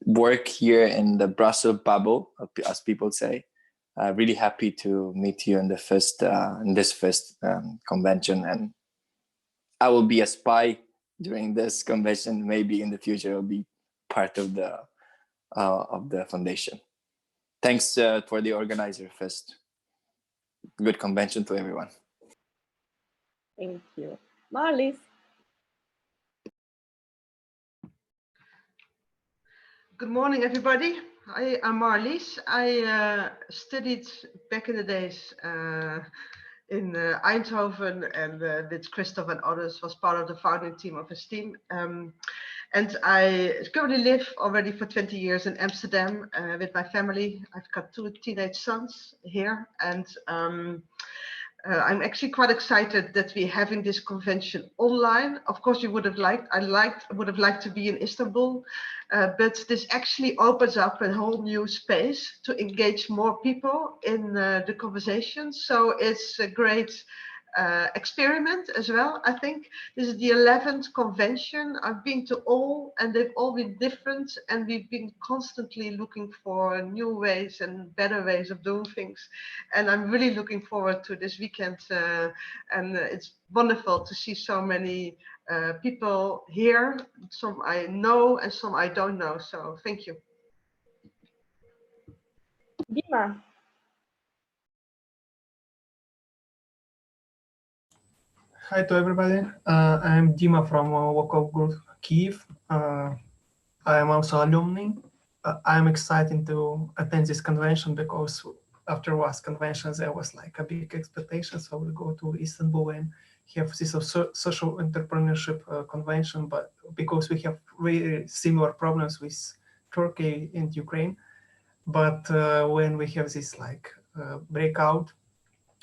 work here in the Brussels bubble, as people say. Really happy to meet you in this first convention, and I will be a spy during this convention. Maybe in the future I'll be part of the foundation. Thanks for the organizer first. Good convention to everyone. Thank you. Marlies. Good morning, everybody. I'm Marlies. I studied back in the days in Eindhoven, and with Christoph and others was part of the founding team of Esteem. And I currently live already for 20 years in Amsterdam with my family. I've got 2 teenage sons here, and I'm actually quite excited that we're having this convention online. Of course, I would have liked to be in Istanbul, but this actually opens up a whole new space to engage more people in the conversation. So it's a great experiment as well. I think this is the 11th convention. I've been to all, and they've all been different, and we've been constantly looking for new ways and better ways of doing things. And I'm really looking forward to this weekend, and it's wonderful to see so many people here. Some I know and some I don't know, so thank you. Dima. Hi to everybody. I'm Dima from Wokov Group Kyiv. I am also alumni. I'm excited to attend this convention because after last conventions there was like a big expectation. So we'll go to Istanbul and have this social entrepreneurship convention. But because we have very similar problems with Turkey and Ukraine, but when we have this like breakout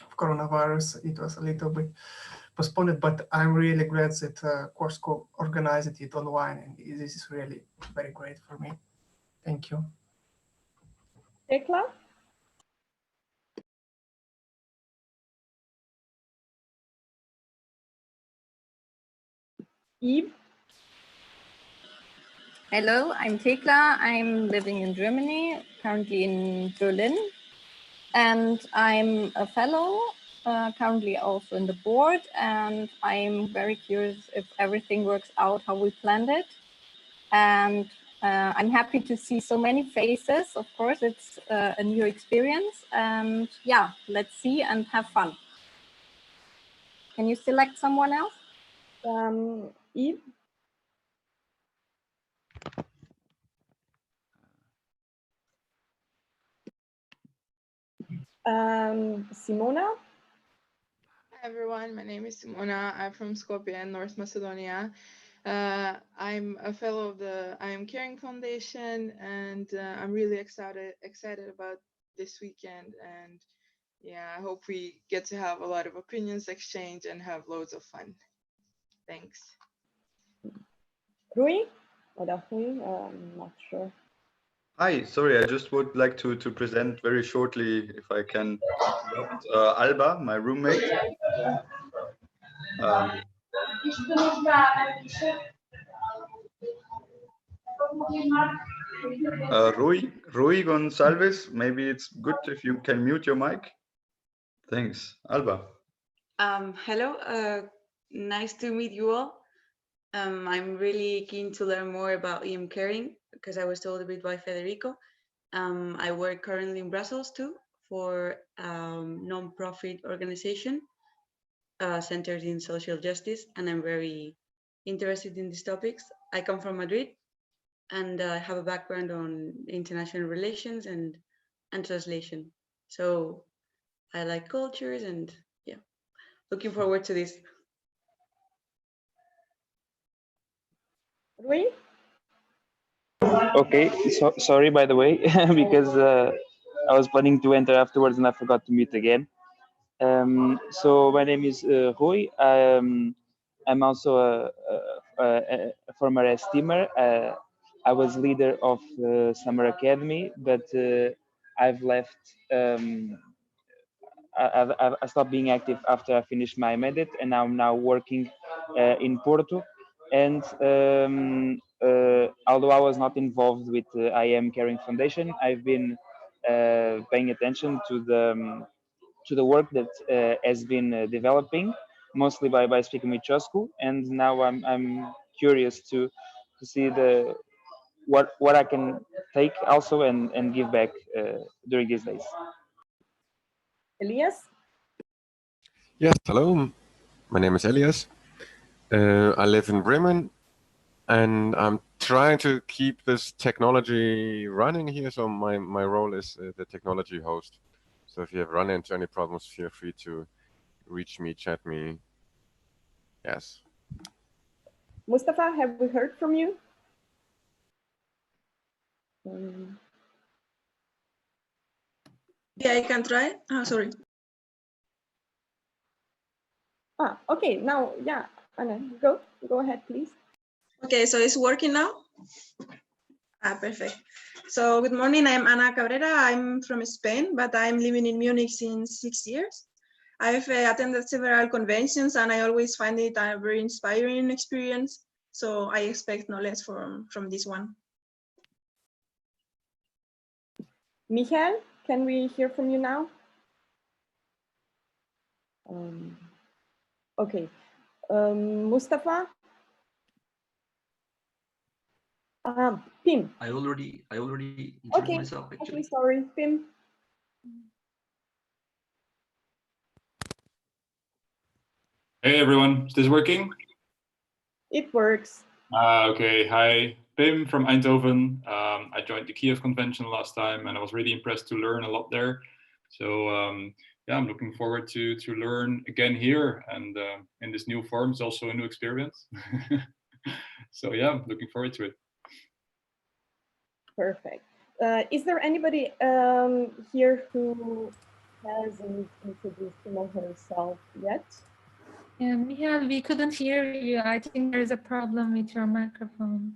of coronavirus, it was a little bit postponed, but I'm really glad that Chronicle organized it online, and this is really very great for me. Thank you. Tekla? Eve? Hello, I'm Tekla. I'm living in Germany, currently in Berlin, and I'm a fellow. Currently also in the board, and I'm very curious if everything works out how we planned it. And I'm happy to see so many faces. Of course, it's a new experience, and yeah, let's see and have fun. Can you select someone else? Eve? Simona? Hi everyone, my name is Simona. I'm from Skopje, North Macedonia. I'm a fellow of the IEM Caring Convention, and I'm really excited about this weekend. And yeah, I hope we get to have a lot of opinions exchange and have loads of fun. Thanks. Rui? Or Rui? I'm not sure. Hi, sorry, I just would like to present very shortly, if I can, Alba, my roommate. Rui Gonçalves, maybe it's good if you can mute your mic. Thanks, Alba. Hello, nice to meet you all. I'm really keen to learn more about IEM Caring because I was told a bit by Federico. I work currently in Brussels too for a non-profit organization centered in social justice, and I'm very interested in these topics. I come from Madrid, and I have a background on international relations and translation. So I like cultures, and yeah, looking forward to this. Rui? Okay, so sorry by the way, because I was planning to enter afterwards and I forgot to mute again. So my name is Rui. I'm also a former esteemer. I was leader of Summer Academy, but I've left. I stopped being active after I finished my mandate, and I'm now working in Porto. And although I was not involved with the IEM Caring Foundation, I've been paying attention to the work that has been developing, mostly by speaking with Chosku, and now I'm curious to see what I can take also and give back during these days. Elias? Yes, hello. My name is Elias. I live in Bremen, and I'm trying to keep this technology running here. So my role is the technology host. So if you have run into any problems, feel free to reach me, chat me. Yes. Mustafa, have we heard from you? Yeah, I can try. Oh, sorry. Okay, now, yeah, Anna, go ahead, please. Okay, so it's working now? Perfect. So good morning, I'm Ana Cabrera. I'm from Spain, but I'm living in Munich since 6 years. I've attended several conventions and I always find it a very inspiring experience. So I expect knowledge from this one. Michael, can we hear from you now? Okay. Mustafa? Pim. I already introduced Okay. myself actually. Okay, sorry, Pim. Hey everyone, is this working? It works. Okay, hi, Pim from Eindhoven. I joined the Kiev convention last time and I was really impressed to learn a lot there. So yeah, I'm looking forward to learn again here, and in this new form is also a new experience. So yeah, I'm looking forward to it. Perfect. Is there anybody here who hasn't introduced him or herself yet? Michael, we couldn't hear you. I think there is a problem with your microphone.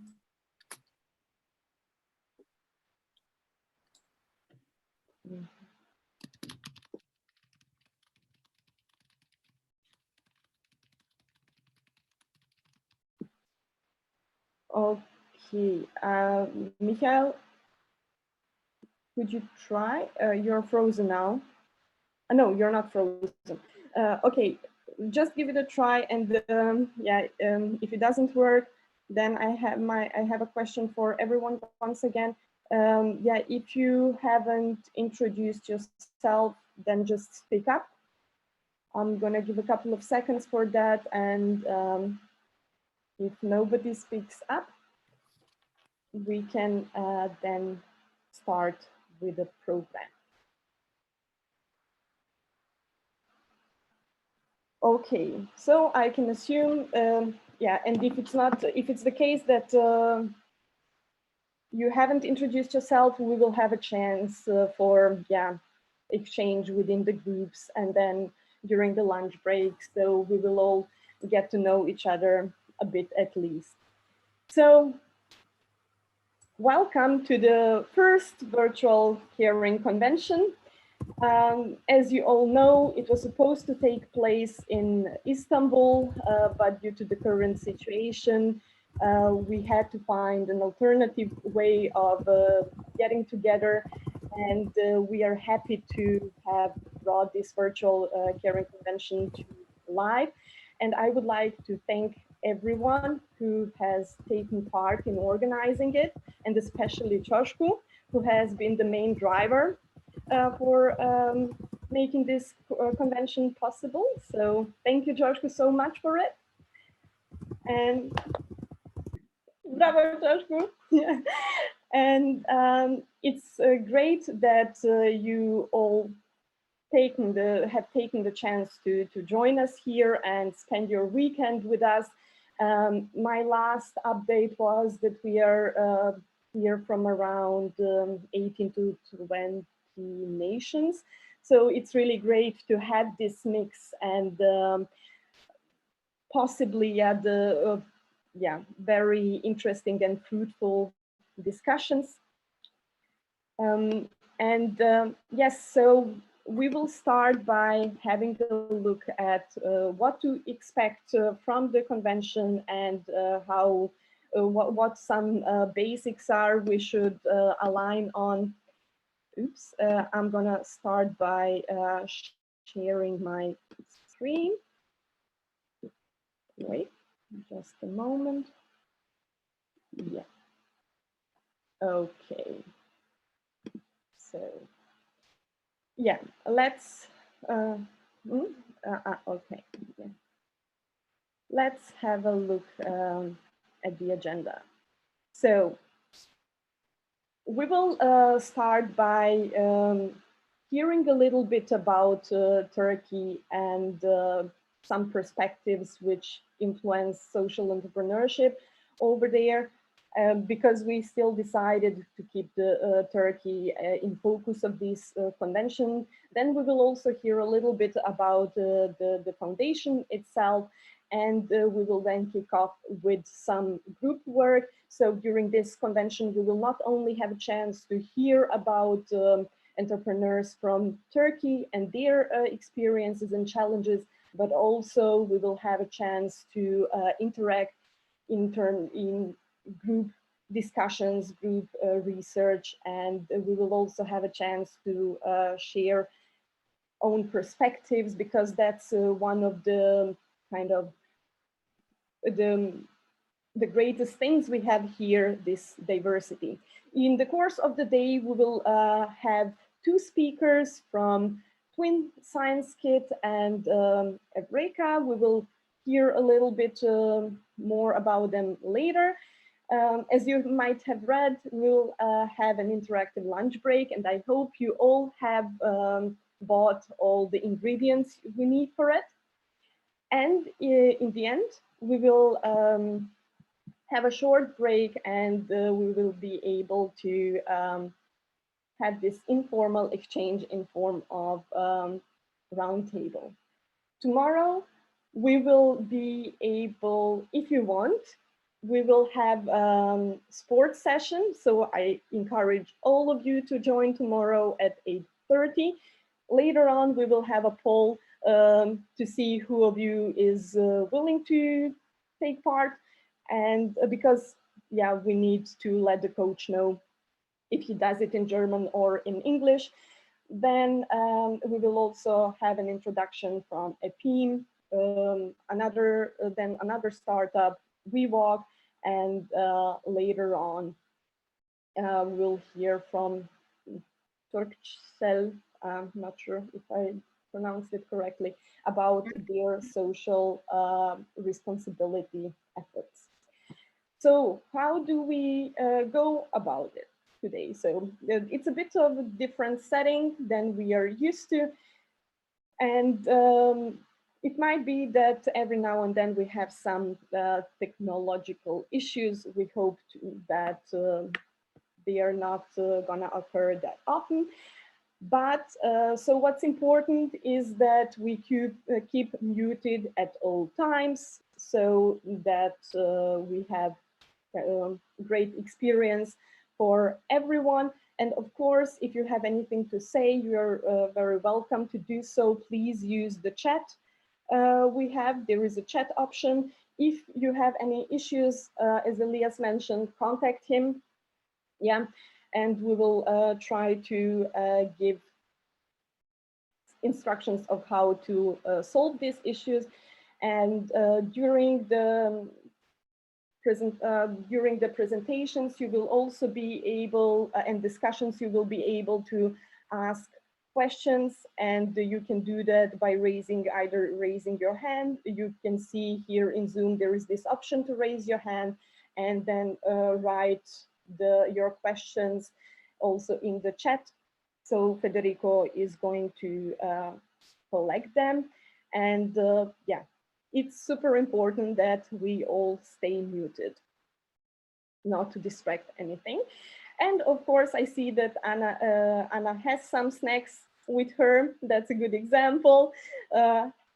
Okay, Michael, could you try? You're frozen now. No, you're not frozen. Okay, just give it a try, and yeah, if it doesn't work, then I have a question for everyone once again. Yeah, if you haven't introduced yourself, then just speak up. I'm gonna give a couple of seconds for that, and if nobody speaks up, we can then start with the program. Okay, so I can assume, yeah, and if it's the case that you haven't introduced yourself, we will have a chance for, yeah, exchange within the groups and then during the lunch break. So we will all get to know each other a bit at least. So welcome to the first virtual caring convention. As you all know, it was supposed to take place in Istanbul, but due to the current situation, we had to find an alternative way of getting together, and we are happy to have brought this virtual caring convention to life. And I would like to thank everyone who has taken part in organizing it, and especially Choshku, who has been the main driver for making this convention possible. So thank you, Joshua, so much for it. And bravo, Joshua. Yeah. And it's great that you all have taken the chance to join us here and spend your weekend with us. My last update was that we are here from around 18 to 20 nations. So it's really great to have this mix and possibly very interesting and fruitful discussions. Yes, so we will start by having a look at what to expect from the convention and how what some basics are we should align on. Oops, I'm gonna start by sharing my screen. Wait, just a moment. Yeah. Okay. So, yeah, let's, okay. Yeah. Let's have a look at the agenda. So, we will start by hearing a little bit about Turkey and some perspectives which influence social entrepreneurship over there, because we still decided to keep the Turkey in focus of this convention. Then we will also hear a little bit about the foundation itself, and we will then kick off with some group work. So during this convention, we will not only have a chance to hear about entrepreneurs from Turkey and their experiences and challenges, but also we will have a chance to interact in group discussions, group research, and we will also have a chance to share own perspectives, because that's one of the kind of the greatest things we have here, this diversity. In the course of the day, we will have two speakers from Twin Science Kit and Eureka. We will hear a little bit more about them later. As you might have read, we'll have an interactive lunch break, and I hope you all have bought all the ingredients we need for it. And in the end, we will have a short break, and we will be able to have this informal exchange in form of roundtable. Tomorrow, we will be able, if you want, we will have sports session. So I encourage all of you to join tomorrow at 8:30. Later on, we will have a poll to see who of you is willing to take part. And because, yeah, we need to let the coach know if he does it in German or in English. Then we will also have an introduction from EPIM, then another startup, WeWalk, and later on we'll hear from Turkcell, I'm not sure if I pronounced it correctly, about their social responsibility efforts. So how do we go about it today? So it's a bit of a different setting than we are used to. And it might be that every now and then we have some technological issues. We hope that they are not gonna occur that often. But so what's important is that we keep muted at all times, so that we have great experience for everyone. And of course, if you have anything to say, you're very welcome to do so. Please use the chat. There is a chat option. If you have any issues, as Elias mentioned, contact him. Yeah, and we will try to give instructions of how to solve these issues. And during the presentations, you will also be able, and discussions, you will be able to ask questions, and you can do that by either raising your hand. You can see here in Zoom, there is this option to raise your hand, and then write your questions also in the chat. So Federico is going to collect them. And yeah, it's super important that we all stay muted, not to distract anything. And of course, I see that Anna has some snacks with her. That's a good example.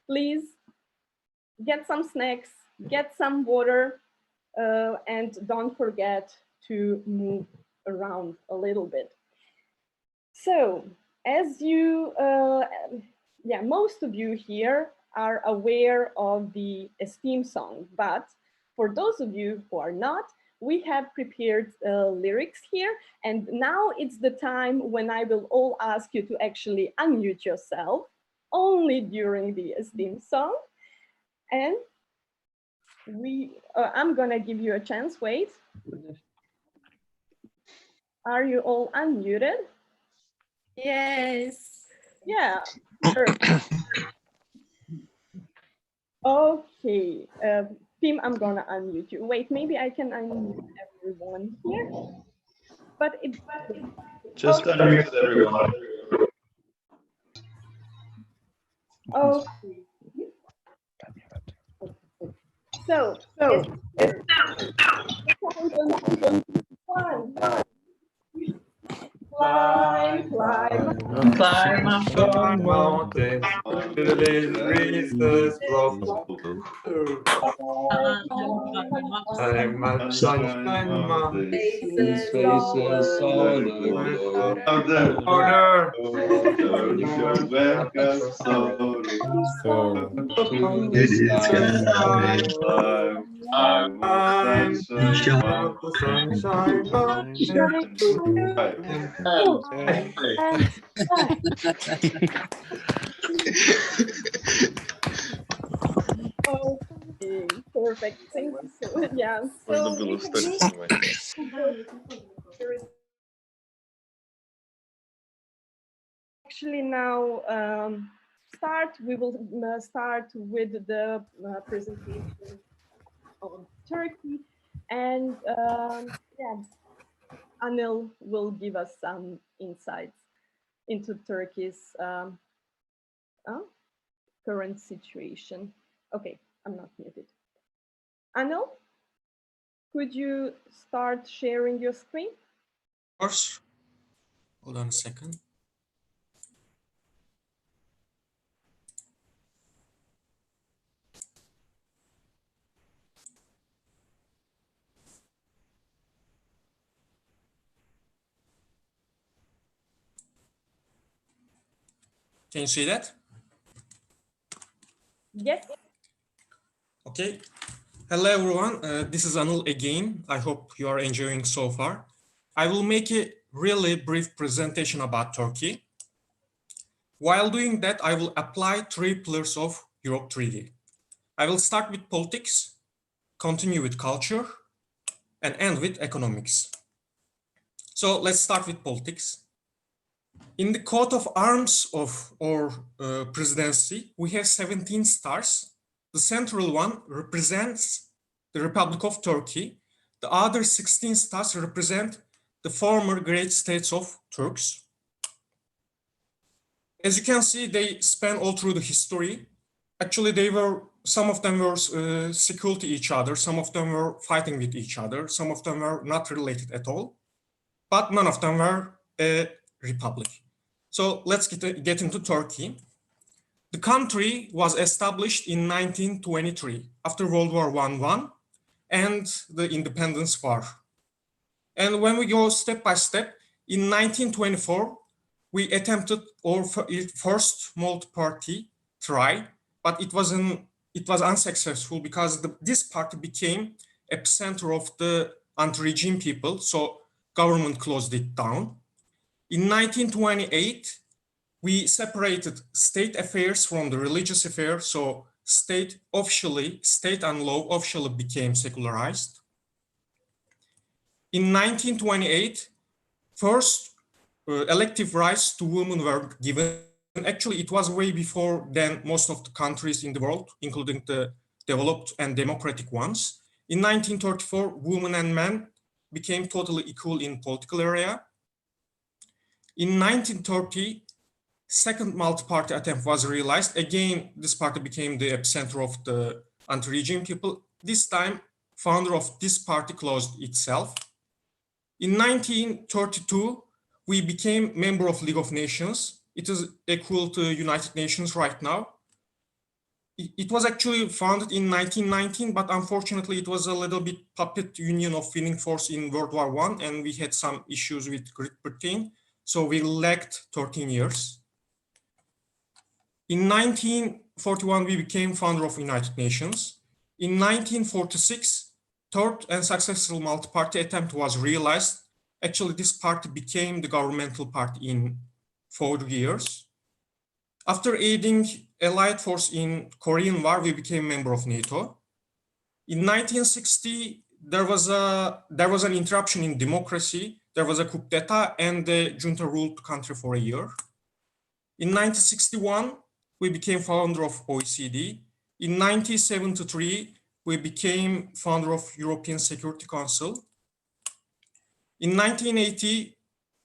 Please get some snacks, get some water, and don't forget to move around a little bit. So, as you, yeah, most of you here are aware of the Esteem song, but for those of you who are not, we have prepared lyrics here, and now it's the time when I will all ask you to actually unmute yourself only during the theme song. And I'm gonna give you a chance, wait. Are you all unmuted? Yes. Yeah, perfect. Okay, Pim, I'm gonna unmute you. Wait, maybe I can unmute everyone here. But it Just unmute everyone. Okay. So, climb, climb, Climb up the mountain, till reach the slope. I'm a sunshine mountain, Spaces all aglow. Order. Your back up so to the It's sky. sky. I'm I'm sunshine. the sunshine Okay, perfect. Thank you so much. Yeah. Actually, now we will start with the presentation of Turkey, and yeah, Anil will give us some insights into Turkey's current situation. Okay, I'm not muted. Anil, could you start sharing your screen? Of course. Hold on a second. Can you see that? Yes. Okay. Hello, everyone. This is Anil again. I hope you are enjoying so far. I will make a really brief presentation about Turkey. While doing that, I will apply 3 pillars of Europe 3D. I will start with politics, continue with culture, and end with economics. So let's start with politics. In the coat of arms of our presidency, we have 17 stars. The central one represents the Republic of Turkey. The other 16 stars represent the former great states of Turks. As you can see, they span all through the history. Actually, some of them were sequel to each other. Some of them were fighting with each other. Some of them were not related at all. But none of them were a republic. So let's get into Turkey. The country was established in 1923 after World War I and the Independence War. And when we go step by step, in 1924, we attempted our first multi-party try, but it was unsuccessful because this party became epicenter of the anti-regime people, so government closed it down. In 1928, we separated state affairs from the religious affairs, so state and law officially became secularized. In 1928, first elective rights to women were given. Actually, it was way before than most of the countries in the world, including the developed and democratic ones. In 1934, women and men became totally equal in political area. In 1930, second multi-party attempt was realized. Again, this party became the epicenter of the anti-regime people. This time, founder of this party closed itself. In 1932, we became member of League of Nations. It is equal to United Nations right now. It was actually founded in 1919, but unfortunately, it was a little bit puppet union of winning force in World War I, and we had some issues with Great Britain, so we lagged 13 years. In 1941, we became founder of United Nations. In 1946, third and successful multi-party attempt was realized, actually this party became the governmental party in 4 years. After aiding Allied force in Korean War, we became a member of NATO. In 1960, there was an interruption in democracy. There was a coup d'etat and the junta ruled the country for a year. In 1961, we became founder of OECD. In 1973, we became founder of European Security Council. In 1980,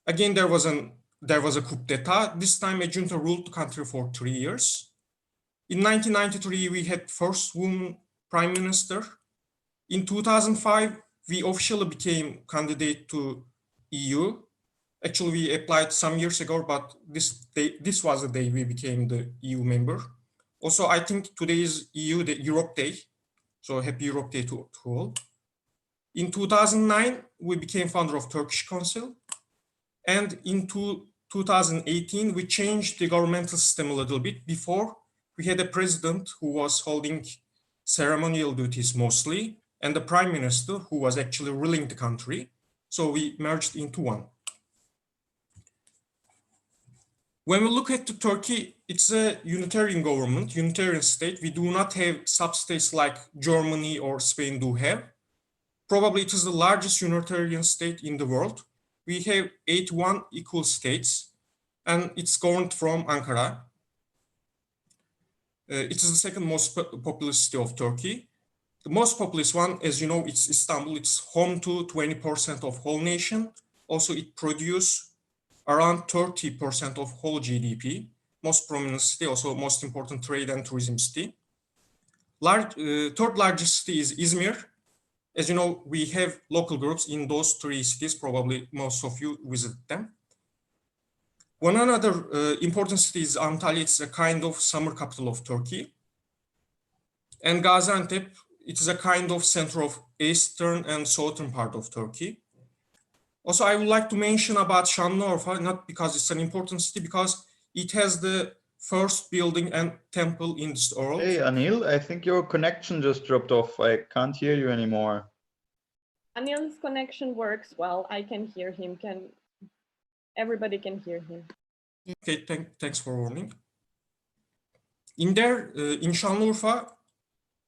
again, there was a coup d'etat. This time, a junta ruled the country for 3 years. In 1993, we had first woman prime minister. In 2005, we officially became candidate to EU. Actually, we applied some years ago, but this was the day we became the EU member. Also, I think today is the Europe Day. So happy Europe Day to all. In 2009, we became founder of Turkish Council. And in 2018, we changed the governmental system a little bit. Before, we had a president who was holding ceremonial duties mostly, and the prime minister who was actually ruling the country. So we merged into one. When we look at Turkey, it's a Unitarian government, Unitarian state. We do not have sub-states like Germany or Spain do have. Probably it is the largest Unitarian state in the world. We have 81 equal states, and it's governed from Ankara. It is the second most populous city of Turkey. The most populous one, as you know, it's Istanbul. It's home to 20% of whole nation. Also, it produces around 30% of whole GDP. Most prominent city, also most important trade and tourism city. Third largest city is Izmir. As you know, we have local groups in those 3 cities. Probably most of you visit them. One another important city is Antalya. It's a kind of summer capital of Turkey. And Gaziantep, it is a kind of center of eastern and southern part of Turkey. Also, I would like to mention about Şanlıurfa, not because it's an important city, because it has the first building and temple in this world. Hey, Anil, I think your connection just dropped off. I can't hear you anymore. Anil's connection works well. I can hear him. Everybody can hear him. Okay, thanks for warning. In Şanlıurfa,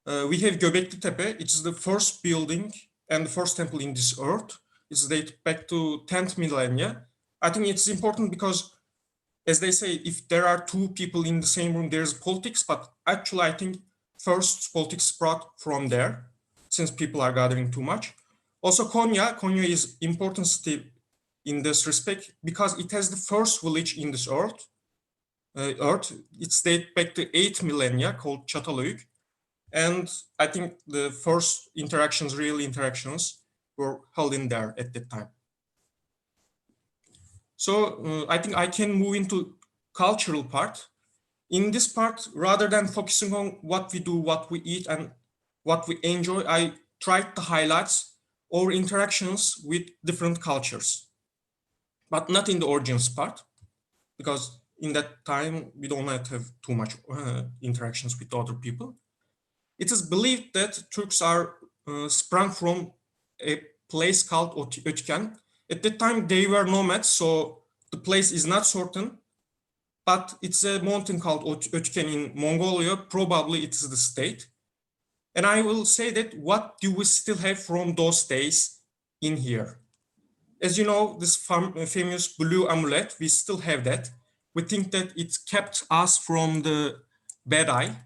we have Göbekli Tepe. It's the first building and the first temple in this earth. It's dated back to 10th millennia. I think it's important because, as they say, if there are 2 people in the same room, there's politics, but actually I think first politics brought from there, since people are gathering too much. Also Konya is important city in this respect because it has the first village in this earth. It's dated back to 8th millennia called Çatalhöyük. And I think the first real interactions were held in there at that time. So I think I can move into cultural part. In this part, rather than focusing on what we do, what we eat, and what we enjoy, I tried to highlight our interactions with different cultures, but not in the origins part, because in that time, we don't have too much interactions with other people. It is believed that Turks are sprung from a place called Ötken. At that time, they were nomads, so the place is not certain, but it's a mountain called Ötken in Mongolia. Probably it is the state. And I will say that what do we still have from those days in here? As you know, this famous blue amulet, we still have that. We think that it kept us from the bad eye.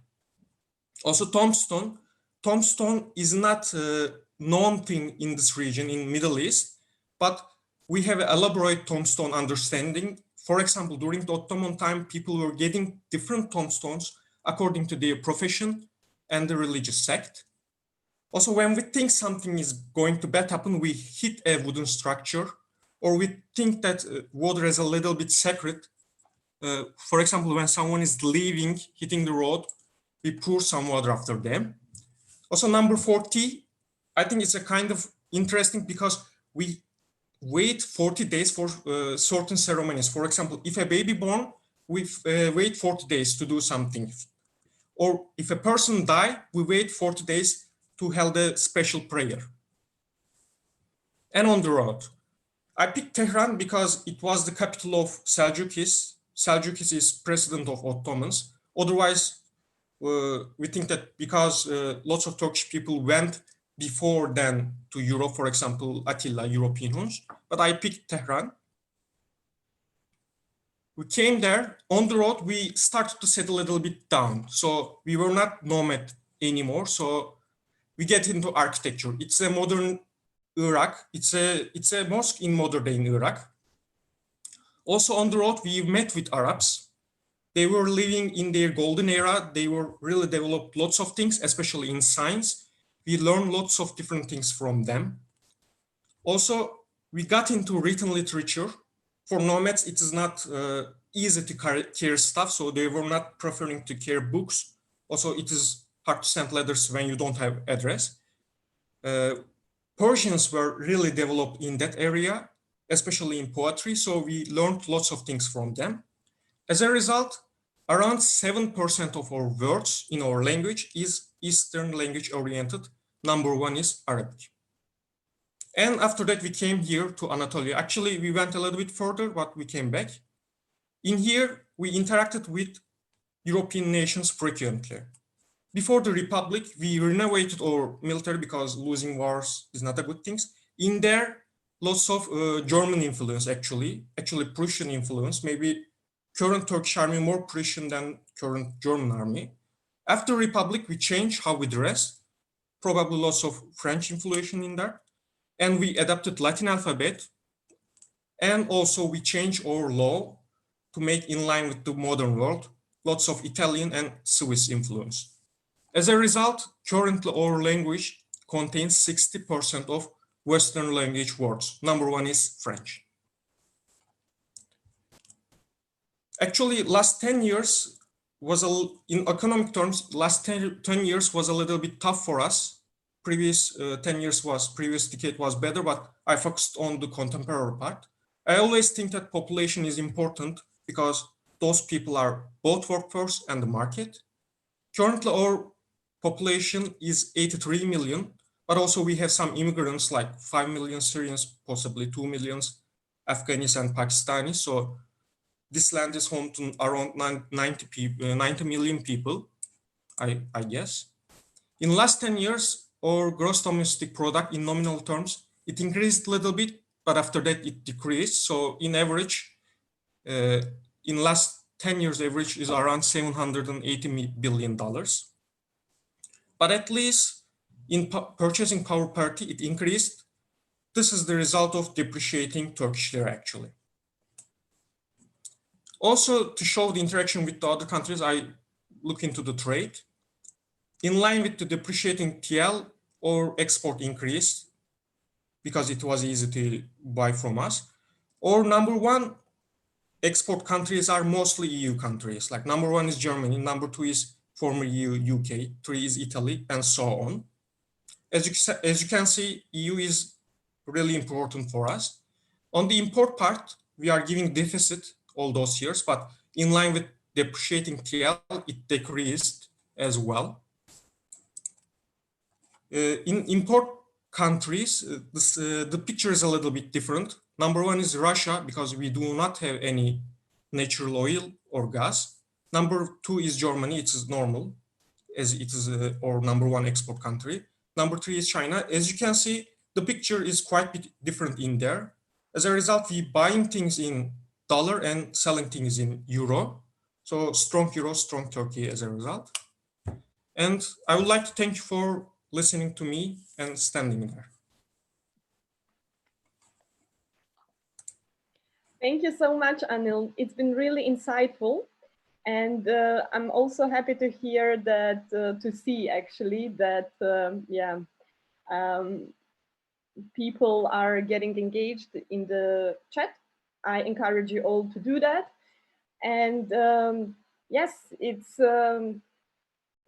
Also, tombstone. Tombstone is not a known thing in this region, in Middle East, but we have an elaborate tombstone understanding. For example, during the Ottoman time, people were getting different tombstones according to their profession and the religious sect. Also, when we think something is going to bad happen, we hit a wooden structure, or we think that water is a little bit sacred. For example, when someone is leaving, hitting the road, we pour some water after them. Also, number 40, I think it's a kind of interesting because we wait 40 days for certain ceremonies. For example, if a baby born, we wait 40 days to do something. Or if a person die, we wait 40 days to hold a special prayer. and on the road. I picked Tehran because it was the capital of Selçukis. Selçukis is president of Ottomans. Otherwise, we think that because lots of Turkish people went before then to Europe, for example, Attila, European Huns, but I picked Tehran. We came there. On the road, we started to settle a little bit down. So we were not nomad anymore. So we get into architecture. It's a modern Iraq. It's a mosque in modern day in Iraq. Also on the road, we met with Arabs. They were living in their golden era. They were really developed lots of things, especially in science. We learned lots of different things from them. Also, we got into written literature. For nomads, it is not easy to carry stuff, so they were not preferring to carry books. Also, it is hard to send letters when you don't have address. Persians were really developed in that area, especially in poetry, so we learned lots of things from them. As a result, around 7% of our words in our language is Eastern language oriented. Number one is Arabic. And after that, we came here to Anatolia. Actually, we went a little bit further, but we came back. In here, we interacted with European nations frequently. Before the Republic, we renovated our military because losing wars is not a good thing. In there, lots of German influence, actually Prussian influence, maybe current Turkish army more Prussian than current German army. After Republic, we changed how we dress, probably lots of French influence in there. And we adapted Latin alphabet. And also we changed our law to make in line with the modern world, lots of Italian and Swiss influence. As a result, currently our language contains 60% of Western language words. Number one is French. Actually, last 10 years was, in economic terms, last 10 years was a little bit tough for us. Previous decade was better, but I focused on the contemporary part. I always think that population is important because those people are both workforce and the market. Currently, our population is 83 million, but also we have some immigrants like 5 million Syrians, possibly 2 million Afghanis and Pakistanis. So this land is home to around 90 million people, I guess. In last 10 years, our gross domestic product in nominal terms, it increased a little bit, but after that it decreased. So in average, in last 10 years, average is around $780 billion. But at least in purchasing power parity, it increased. This is the result of depreciating Turkish lira, actually. Also, to show the interaction with the other countries, I look into the trade. In line with the depreciating TL, or export increased because it was easy to buy from us. Or number one, export countries are mostly EU countries. Like number one is Germany, number two is former EU, UK, three is Italy, and so on. As you can see, EU is really important for us. On the import part, we are giving deficit all those years, but in line with depreciating TL, it decreased as well. In import countries, the picture is a little bit different. Number one is Russia, because we do not have any natural oil or gas. Number two is Germany, it is normal, as it is our number one export country. Number three is China. As you can see, the picture is quite different in there. As a result, we buying things in dollar and selling things in euro. So strong euro, strong Turkey as a result. And I would like to thank you for listening to me and standing there. Thank you so much, Anil. It's been really insightful. And I'm also happy to hear that, to see actually that, people are getting engaged in the chat. I encourage you all to do that. And yes, it's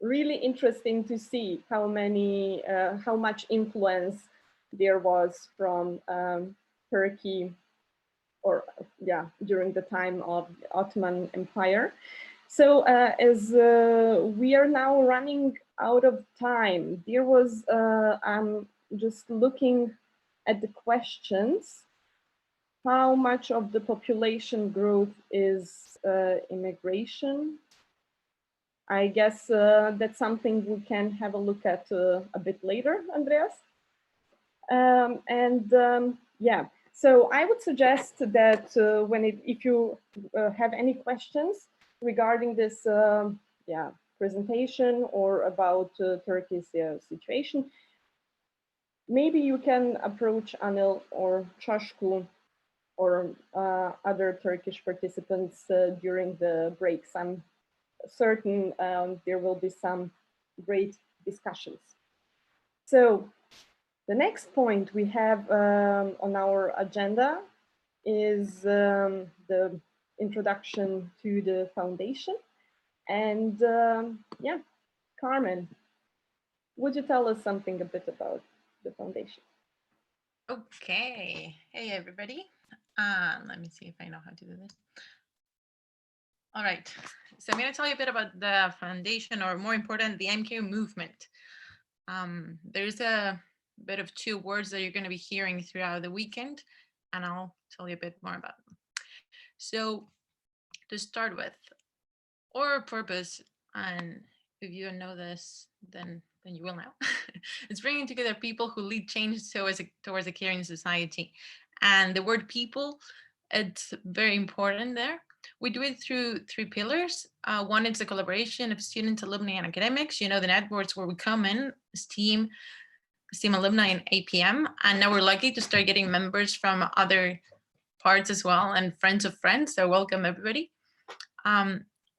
really interesting to see how much influence there was from Turkey, or during the time of the Ottoman Empire. So as we are now running out of time, there was, I'm just looking at the questions, how much of the population growth is immigration? I guess that's something we can have a look at a bit later, Andreas. Yeah, so I would suggest that if you have any questions regarding this presentation or about Turkey's situation, maybe you can approach Anil or Chashku or other Turkish participants during the breaks. I'm certain there will be some great discussions. So the next point we have on our agenda is the introduction to the foundation. And yeah, Carmen, would you tell us something a bit about the foundation? Okay. Hey, everybody. Let me see if I know how to do this. All right. So I'm going to tell you a bit about the foundation, or more important, the IEM Caring movement. There's a bit of two words that you're going to be hearing throughout the weekend, and I'll tell you a bit more about them. So to start with, our purpose, and if you don't know this, then you will know, it's bringing together people who lead change towards a caring society. And the word people, it's very important there. We do it through three pillars. One is the collaboration of students, alumni, and academics. You know, the networks where we come in, STEAM alumni, and APM. And now we're lucky to start getting members from other parts as well, and friends of friends. So welcome, everybody.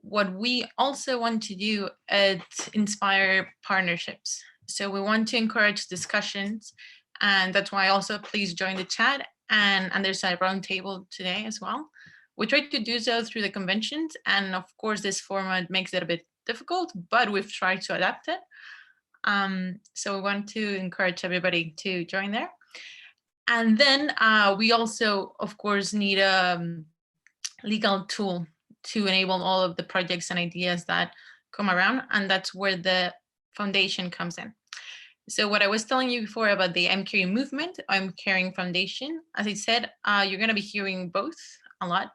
What we also want to do is inspire partnerships. So we want to encourage discussions, and that's why also please join the chat. And there's a round table today as well. We try to do so through the conventions, and of course this format makes it a bit difficult, but we've tried to adapt it. So we want to encourage everybody to join there. And then we also, of course, need a legal tool to enable all of the projects and ideas that come around, and that's where the foundation comes in. So what I was telling you before about the IEM Caring movement, IEM Caring Foundation, as I said, you're going to be hearing both a lot.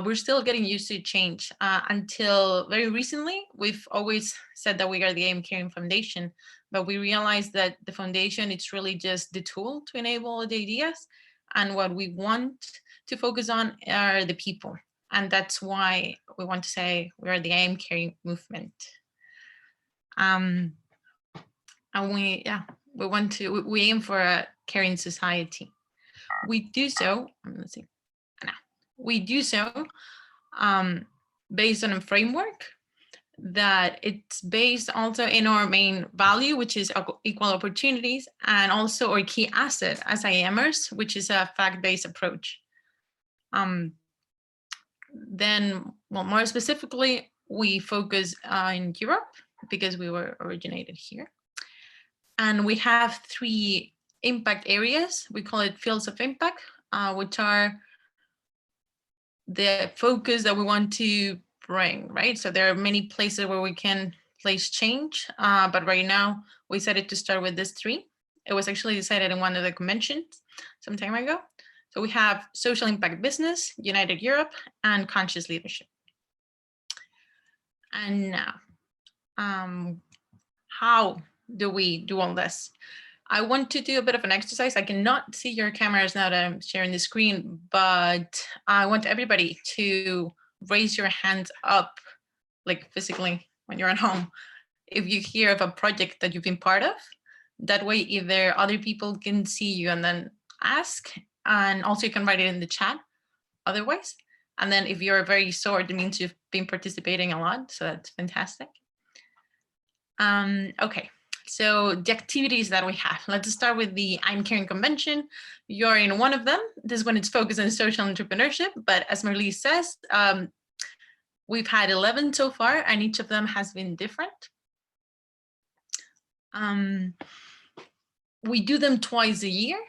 We're still getting used to change. Until very recently, we've always said that we are the IEM Caring Foundation, but we realized that the foundation, it's really just the tool to enable the ideas. And what we want to focus on are the people. And that's why we want to say we are the IEM Caring movement. And we aim for a caring society. We do so, let's see. We do so based on a framework that it's based also in our main value, which is equal opportunities, and also our key asset as IEMers, which is a fact-based approach. Then, well, more specifically, we focus in Europe because we were originated here. And we have three impact areas. We call it fields of impact, which are the focus that we want to bring, right? So there are many places where we can place change, but right now we decided to start with these three. It was actually decided in one of the conventions some time ago. So we have social impact business, United Europe, and conscious leadership. And now, how do we do all this? I want to do a bit of an exercise. I cannot see your cameras now that I'm sharing the screen, but I want everybody to raise your hands up, like physically when you're at home, if you hear of a project that you've been part of. That way, either other people can see you and then ask, and also you can write it in the chat otherwise. And then if you're very sore, it means you've been participating a lot, so that's fantastic. Okay. So the activities that we have, let's start with the IEM Caring Convention. You're in one of them. This one is focused on social entrepreneurship, but as Marlise says, we've had 11 so far, and each of them has been different. We do them twice a year.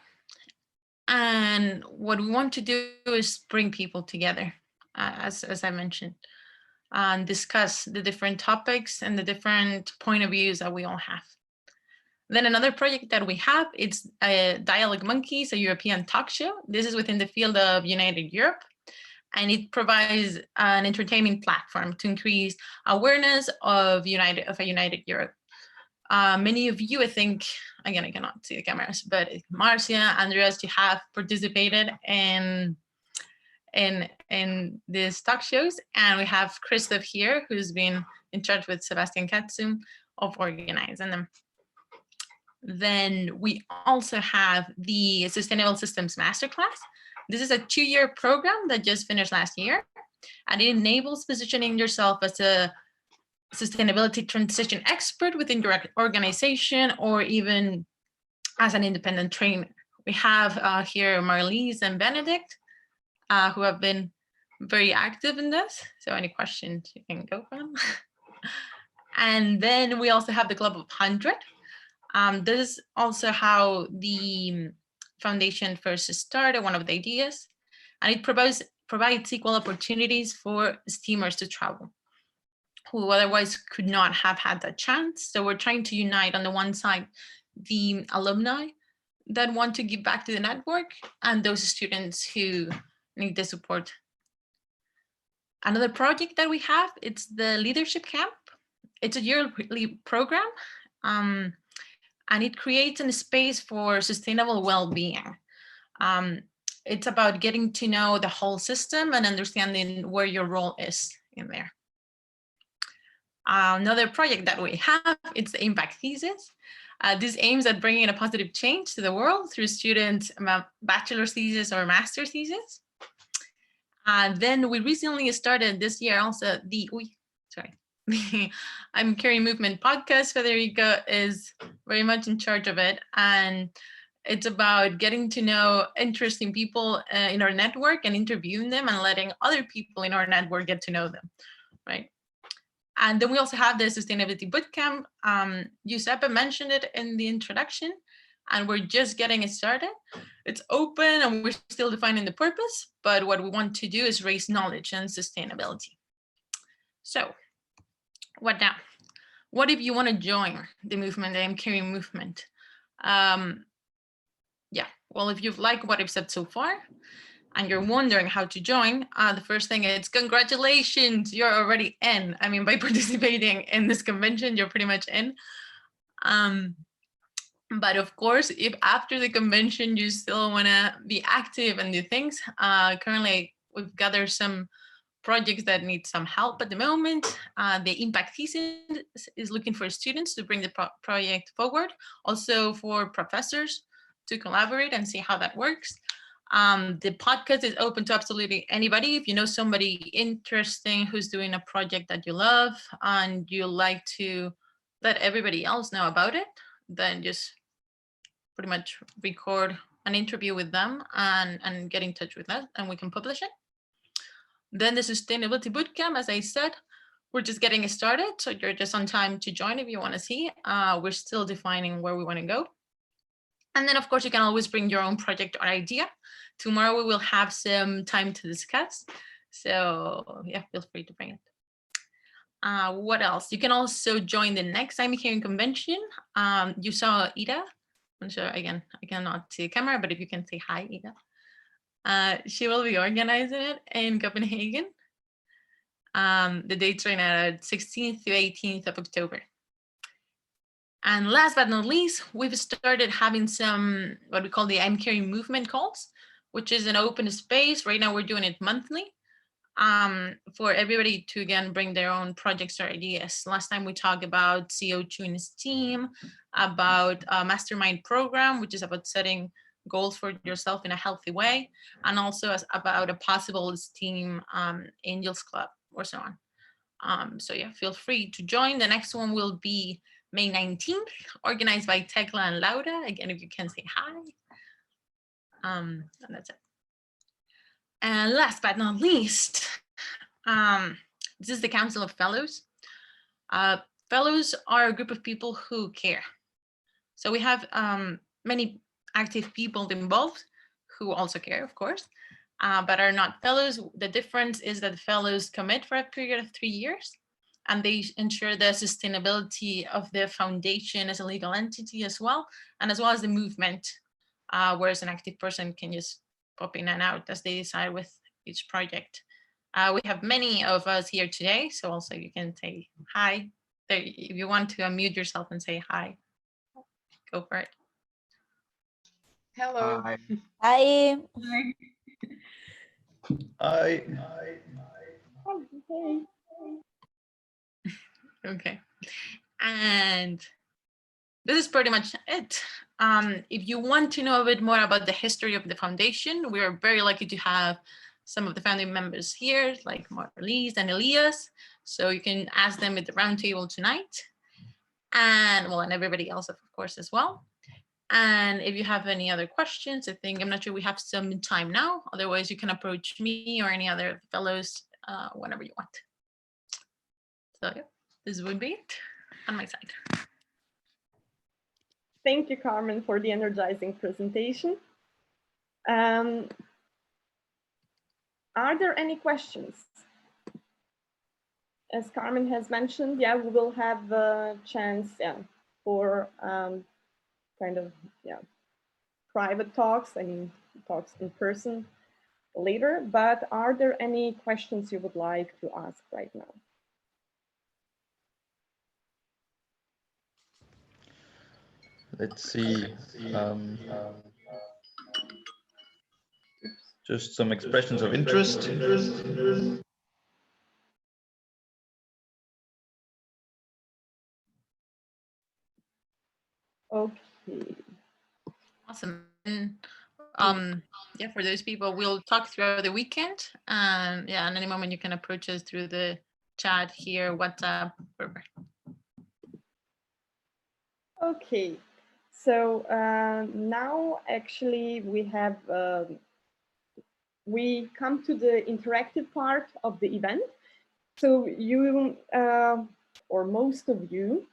And what we want to do is bring people together, as I mentioned, and discuss the different topics and the different point of views that we all have. Then another project that we have, it's Dialogue Monkeys, a European talk show. This is within the field of United Europe, and it provides an entertainment platform to increase awareness of a United Europe. Many of you, I think, again, I cannot see the cameras, but Marcia, Andreas, you have participated in these talk shows, and we have Christoph here, who's been in charge with Sebastian Katzum of organizing them. Then we also have the Sustainable Systems Masterclass. This is a 2-year program that just finished last year, and it enables positioning yourself as a sustainability transition expert within your organization, or even as an independent trainer. We have here Marlies and Benedict, who have been very active in this. So any questions, you can go for them. And then we also have the Club of 100. This is also how the foundation first started, one of the ideas, and it provides equal opportunities for STEAMers to travel, who otherwise could not have had that chance. So we're trying to unite, on the one side, the alumni that want to give back to the network, and those students who need the support. Another project that we have, it's the Leadership Camp. It's a yearly program, and it creates a space for sustainable well-being. It's about getting to know the whole system and understanding where your role is in there. Another project that we have, it's the Impact Thesis. This aims at bringing a positive change to the world through student bachelor's thesis or master's thesis. Then we recently started this year also the I'm Caring Movement podcast. Federico is very much in charge of it, and it's about getting to know interesting people in our network and interviewing them and letting other people in our network get to know them, right? And then we also have the Sustainability Bootcamp. Giuseppe mentioned it in the introduction, and we're just getting it started. It's open and we're still defining the purpose, but what we want to do is raise knowledge and sustainability. So what now? What if you want to join the movement, the I'm Caring movement? Yeah, well, if you've liked what I've said so far and you're wondering how to join, the first thing is congratulations, you're already in. I mean, by participating in this convention, you're pretty much in. But of course, if after the convention you still want to be active and do things, currently we've gathered some projects that need some help at the moment. The Impact Thesis is looking for students to bring the project forward, also for professors to collaborate and see how that works. The podcast is open to absolutely anybody. If you know somebody interesting who's doing a project that you love and you like to let everybody else know about it, then just pretty much record an interview with them and get in touch with us and we can publish it. Then the Sustainability Bootcamp, as I said, we're just getting it started. So you're just on time to join if you want to see. We're still defining where we want to go. And then, of course, you can always bring your own project or idea. Tomorrow we will have some time to discuss. So yeah, feel free to bring it. What else? You can also join the next I'm Caring Convention. You saw Ida. I'm sure, again, I cannot see the camera, but if you can say hi, Ida. She will be organizing it in Copenhagen. The dates right now are 16th to 18th of October. And last but not least, we've started having some what we call the I'm Caring movement calls, which is an open space. Right now we're doing it monthly for everybody to, again, bring their own projects or ideas. Last time we talked about CO2 in STEAM, about a mastermind program, which is about setting goals for yourself in a healthy way, and also about a possible STEAM Angels Club or so on. So yeah, feel free to join. The next one will be May 19th, organized by Tekla and Laura. Again, if you can say hi. And that's it. And last but not least, this is the Council of Fellows. Fellows are a group of people who care. So we have many active people involved who also care, of course, but are not fellows. The difference is that fellows commit for a period of 3 years, and they ensure the sustainability of the foundation as a legal entity as well as the movement, whereas an active person can just pop in and out as they decide with each project. We have many of us here today, so also you can say hi. If you want to unmute yourself and say hi, go for it. Hello. Hi. Hi. Hi. Okay, and this is pretty much it. If you want to know a bit more about the history of the foundation, we are very lucky to have some of the founding members here, like Marlies and Elias. So you can ask them at the roundtable tonight, and well, and everybody else, of course, as well. And if you have any other questions, I'm not sure we have some time now. Otherwise, you can approach me or any other fellows whenever you want. So yeah, this would be it on my side. Thank you, Carmen, for the energizing presentation. Are there any questions? As Carmen has mentioned, yeah, we will have a chance, for kind of, private talks, talks in person later, but are there any questions you would like to ask right now? Let's see. Just some expressions of interest. Okay. Awesome. Yeah, for those people, we'll talk throughout the weekend. And yeah, at any moment you can approach us through the chat here, WhatsApp, wherever. Okay, so now actually we come to the interactive part of the event. So you, or most of you,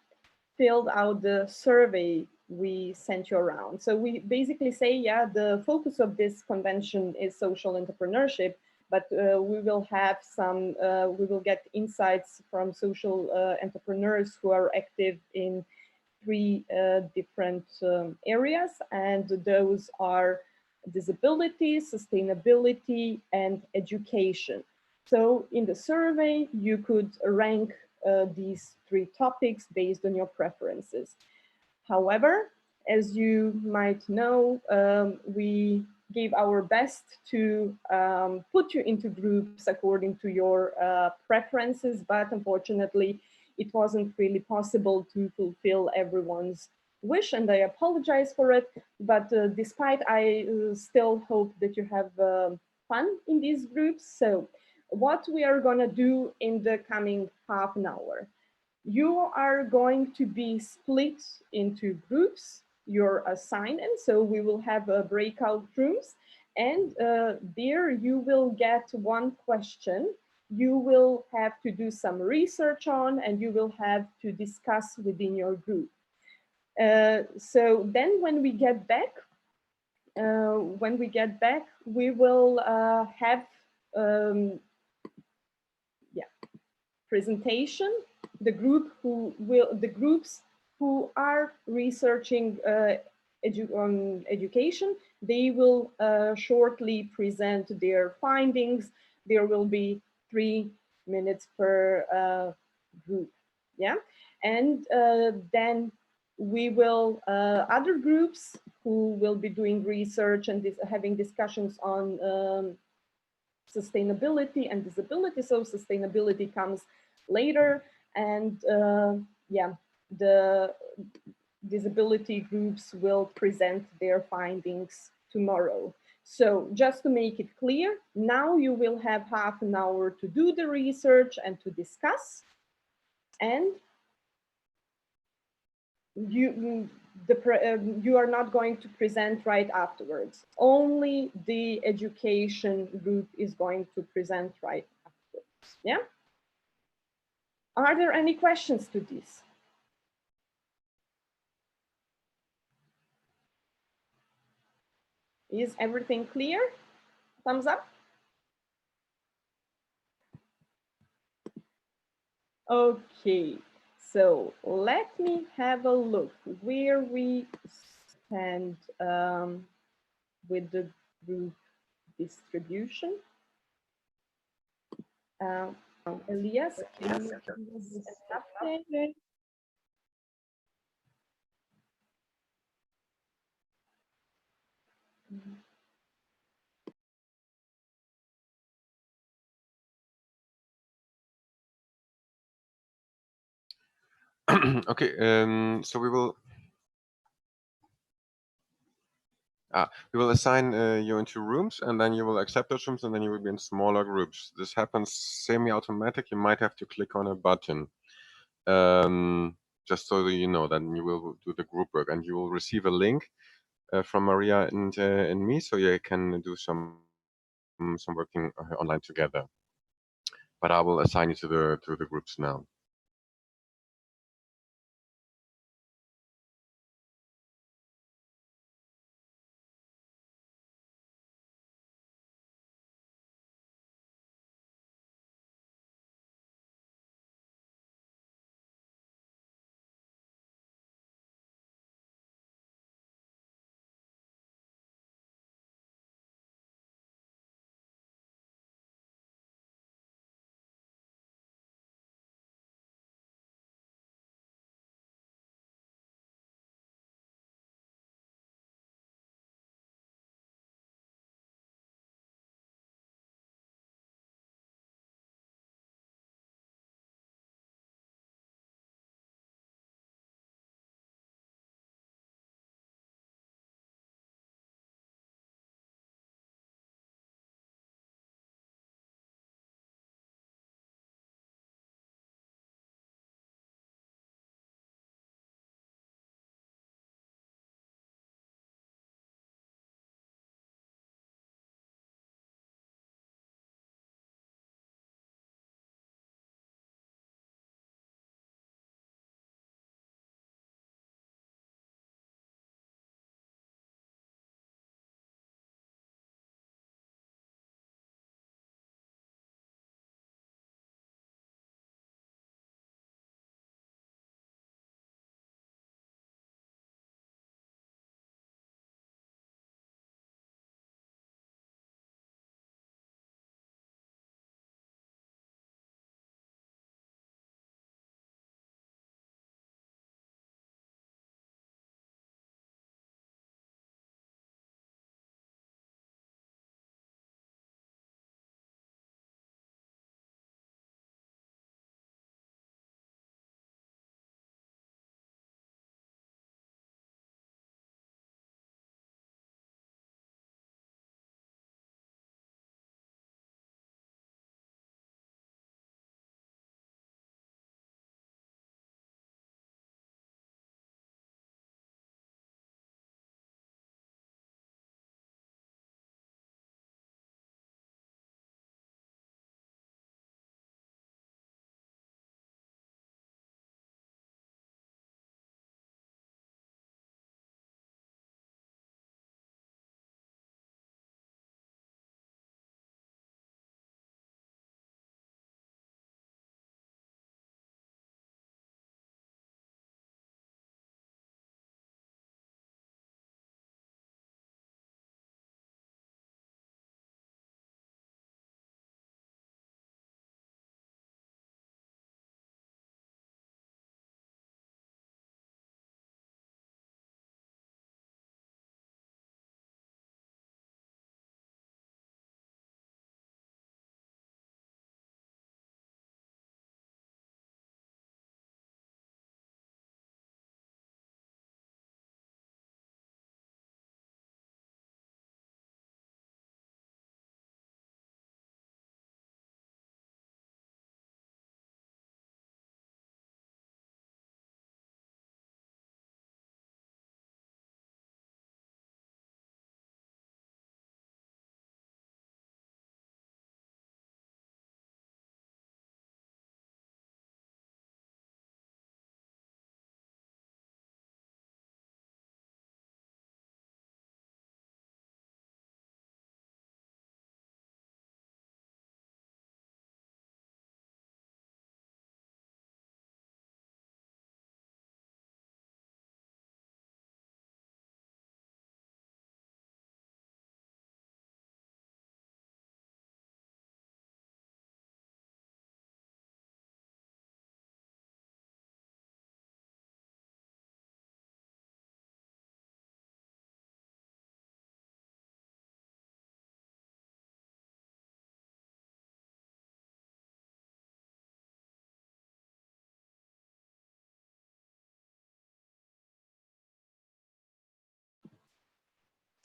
filled out the survey we sent you around. So we basically say, yeah, the focus of this convention is social entrepreneurship, but we will have some, we will get insights from social entrepreneurs who are active in 3 different areas, and those are disability, sustainability, and education. So in the survey, you could rank these 3 topics based on your preferences. However, as you might know, we gave our best to put you into groups according to your preferences, but unfortunately, it wasn't really possible to fulfill everyone's wish, and I apologize for it. But despite, I still hope that you have fun in these groups. So what we are gonna do in the coming half an hour, you are going to be split into groups you're assigned in. So we will have breakout rooms, and there you will get 1 question you will have to do some research on, and you will have to discuss within your group. So then when we get back, we will have presentation. The groups who are researching on education, they will shortly present their findings. There will be 3 minutes per group, yeah? And then we will, other groups who will be doing research and having discussions on sustainability and disability. So sustainability comes later, and yeah, the disability groups will present their findings tomorrow. So just to make it clear, now you will have half an hour to do the research and to discuss, and you are not going to present right afterwards. Only the education group is going to present right afterwards, yeah? Are there any questions to this? Is everything clear? Thumbs up. Okay, so let me have a look where we stand with the group distribution. Elias, can you give us an update? Okay, so we will assign you into rooms, and then you will accept those rooms, and then you will be in smaller groups. This happens semi-automatic. You might have to click on a button, just so that you know. Then you will do the group work, and you will receive a link from Maria and me, so you can do some working online together. But I will assign you to the groups now.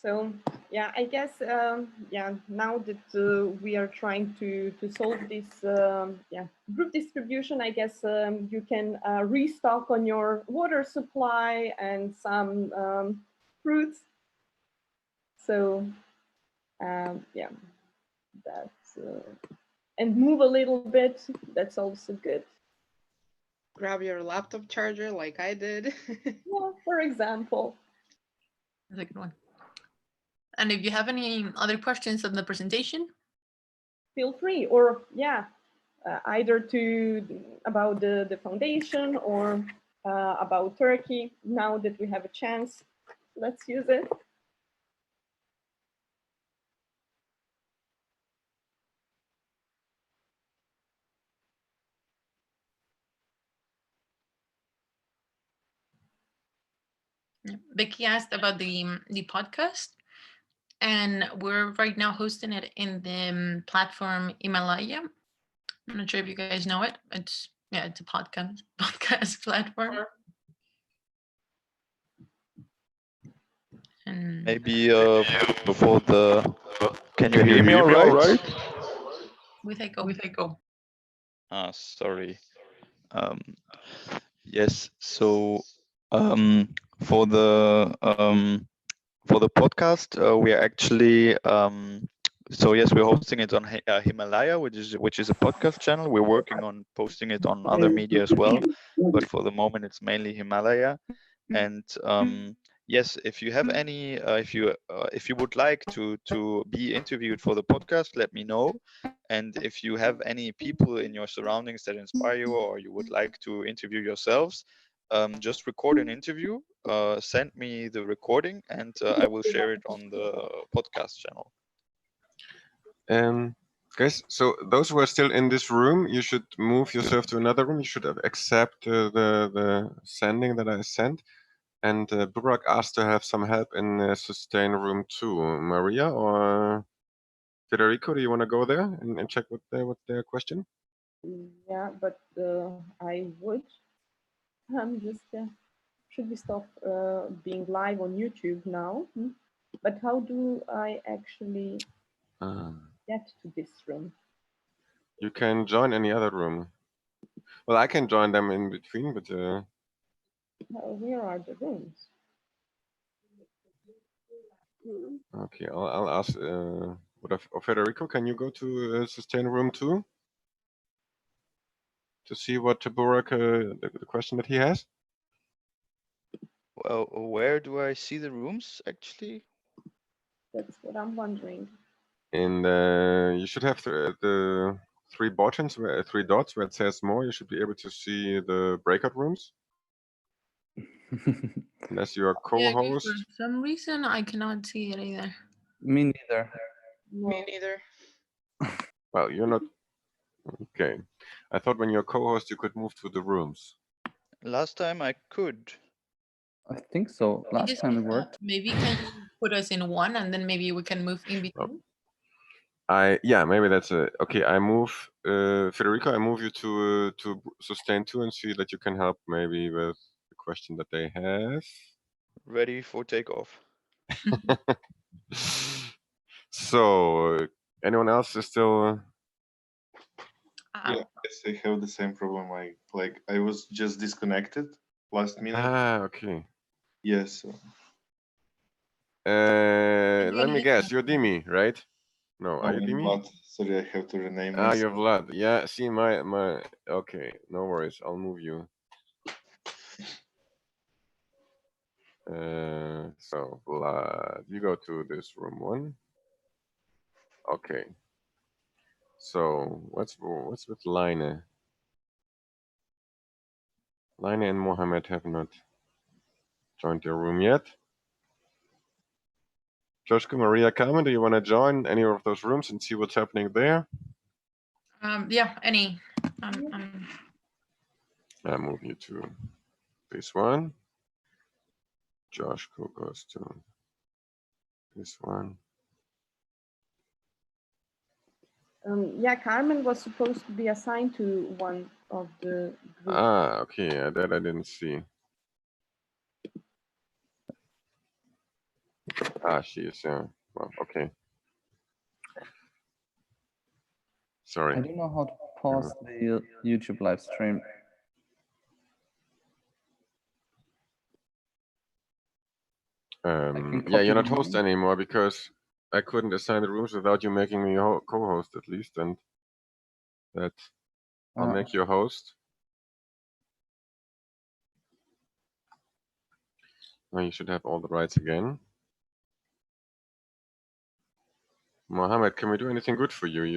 So yeah, I guess yeah, now that we are trying to solve this yeah, group distribution, I guess you can restock on your water supply and some fruits. So yeah, that's and move a little bit. That's also good. Grab your laptop charger like I did. Yeah, for example. That's a good one. And if you have any other questions on the presentation, feel free, or yeah, either about the foundation or about Turkey. Now that we have a chance, let's use it. Becky asked about the podcast, and we're right now hosting it in the platform Himalaya. I'm not sure if you guys know it. It's a podcast platform. And maybe for the. Can you hear me all right? with echo. Sorry. Yes. So for the podcast, we are actually so yes, we're hosting it on Himalaya, which is a podcast channel. We're working on posting it on other media as well, but for the moment it's mainly Himalaya. And yes, if you have any, if you would like to be interviewed for the podcast, let me know. And if you have any people in your surroundings that inspire you, or you would like to interview yourselves, just record an interview, send me the recording, and I will share it on the podcast channel. Guys, so those who are still in this room, you should move yourself to another room. You should accept the sending that I sent. And Burak asked to have some help in sustain room 2. Maria or Federico, do you want to go there and check what their question? Yeah, but I would. I'm just should we stop being live on YouTube now? But how do I actually get to this room? You can join any other room. Well, I can join them in between, but where are the rooms? okay, I'll ask. Federico, can you go to sustain room 2 to see what Burak the question that he has? Well, where do I see the rooms actually? That's what I'm wondering. And you should have the 3 buttons, 3 dots where it says more. You should be able to see the breakout rooms. Unless you are co-host. For some reason, I cannot see it either. Me neither. Me neither. Well, you're not. Okay. I thought when you're co-host, you could move to the rooms. Last time I could. I think so. Last time it worked. Maybe can you put us in one, and then maybe we can move in between. Yeah, maybe that's it. Okay, I move Federico. I move you to sustain 2 and see that you can help maybe with the question that they have. Ready for takeoff. So, anyone else is still? Yeah, yes, I have the same problem. Like I was just disconnected last minute. Okay. Yes. Let me guess. You're Dimi, right? No, are you Dimi? Vlad. Sorry, I have to rename Ah, myself. you're Vlad. Yeah. See my. Okay, no worries. I'll move you. So Vlad, you go to this room 1. Okay. So what's with Line? Line and Mohammed have not joined your room yet. Joshka, Maria, Carmen, do you want to join any of those rooms and see what's happening there? Yeah, any. I move you to this one. Josh goes to this one. Yeah, Carmen was supposed to be assigned to one of the groups. Okay, that I didn't see. Ah, she is. Well, okay. Sorry. I don't know how to pause the YouTube live stream. Yeah, you're not host anymore because I couldn't assign the rooms without you making me a co-host at least, and that I'll make you a host. Now you should have all the rights again. Mohammed, can we do anything good for you?